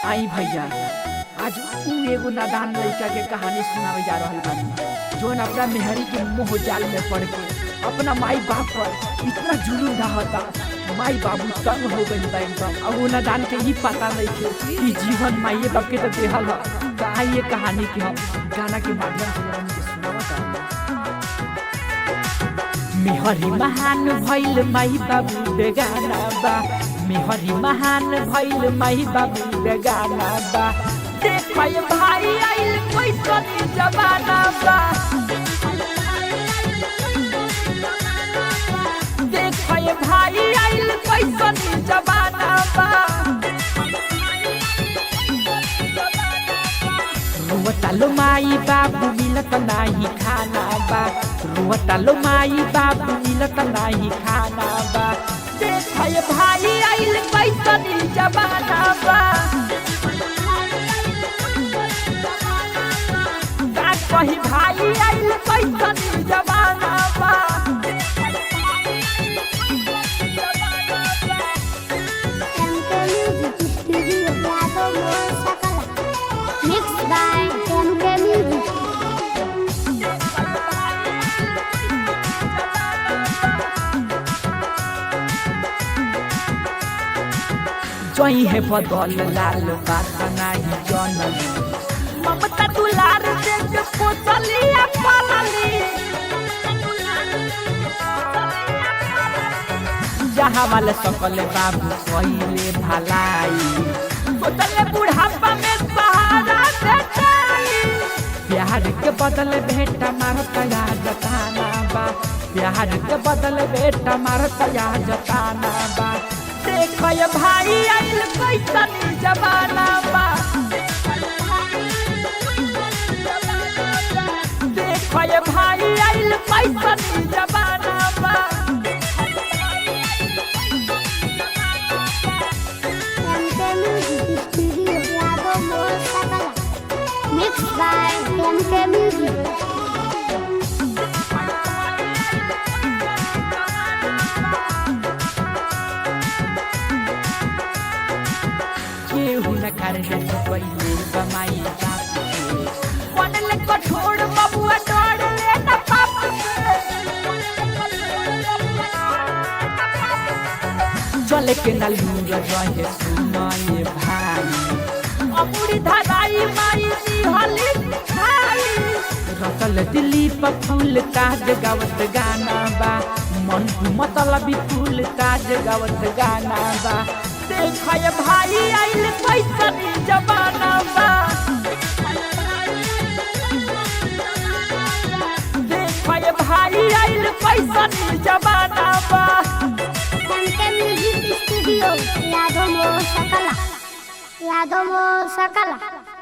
आई भैया आज उ एगो नादान लड़का के कहानी सुनावे जा रहल बानी जोन अपना मेहरी के मोह जाल में पड़ के अपना माई बाप पर इतना जुलूम ढाहता। माई बाबू तंग हो गई बा एकदम। अब वो नादान के ही पता नहीं थे कि जीवन माई बाप के तो देहल है। तो आई ये कहानी के हम गाना के माध्यम से सुनावता। मेहरी महान भइल माई बाबू बेगाना बा, मेहरी महान भइल माई बाबू बेगाना बा। देख भाई आइल कैसन जमाना बा, देख भाई आइल कैसन जमाना बा। रुवतालो माई बाबू मिलत नाही खाना बा, रुवतालो माई बाबू मिलत नाही खाना बा। देख भाई आइल कैसन जमाना बा, कही भाई आइल कैसन जमाना बा। जोई है बदल लाल बात नाही जनली, ममता दुलार देख पोसलिया पालली। जहाँ वाले सकले बाबू कहिले भलाई, सोचले बुढ़ापा में सहारा देताई। प्यार के बदले बेटा मारता या जताना बा, प्यार के बदले बेटा मारता या जताना बा। देख भाई आइल कैसन जमाना बा, देख भाई आइल कैसन जमाना बा। Mixed by MK Music. केहू न करे पहिले बमाई बाप के, बनले कठोर बबुआ डर ले न पाप से। चले के न लूर रहे सुनाए भाई, अमुरी धराई माई निहली खाई। रतल दिल्ली पर फूल काज गावत गाना बा, मन मतलबी फूल काज गावत गाना बा। देख भाई आइल कैसन जमाना बा, देख भाई आइल कैसन जमाना बा। MK Music Studio, Yadomo Sakala.